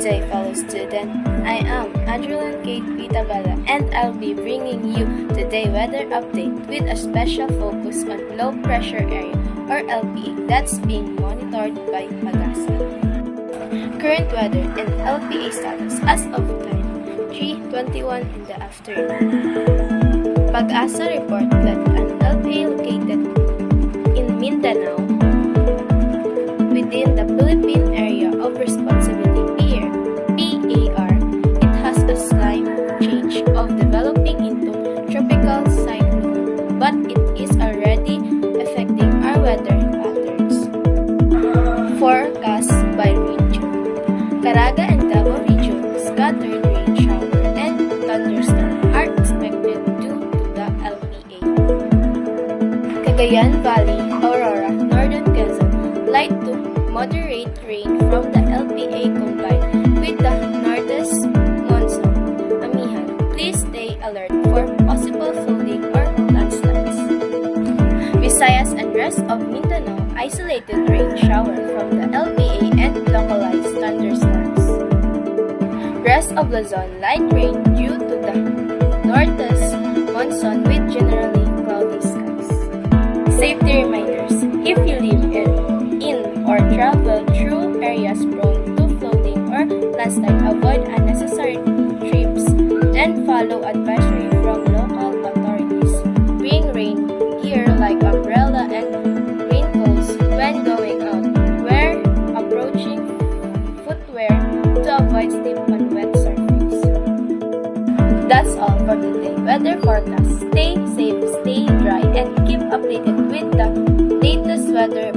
day, fellow student. I am Adrian Kate Pitabala, and I'll be bringing you today weather update with a special focus on low pressure area or LPA that's being monitored by Pag-asa. Current weather and LPA status as of time 3:21 in the afternoon. Pag-asa report that an LPA located in Mindanao within the Philippine Area of Responsibility PAR, it has a slight change of developing into tropical cyclone, but it is already affecting our weather patterns. Forecast by region. Caraga and Davao region, scattered rain shower and thunderstorm are expected due to the LPA. Cagayan Valley, Aurora, Northern Quezon, light to moderate rain from the LPA combined with the northeast monsoon. Amihan, please stay alert for possible flooding or landslides. Visayas and rest of Mindanao, isolated rain shower from the LPA and localized thunderstorms. Rest of Luzon, light rain due to the northeast monsoon with generally cloudy skies. Safety reminders: if you live in or travel through areas prone to flooding or landslide, avoid unnecessary trips and follow advisory from local authorities. Bring rain gear like umbrella and raincoats when going out. Wear approaching footwear to avoid slip on wet surface. That's all for today. Weather forecast. Stay safe, stay dry, and keep updated with the latest weather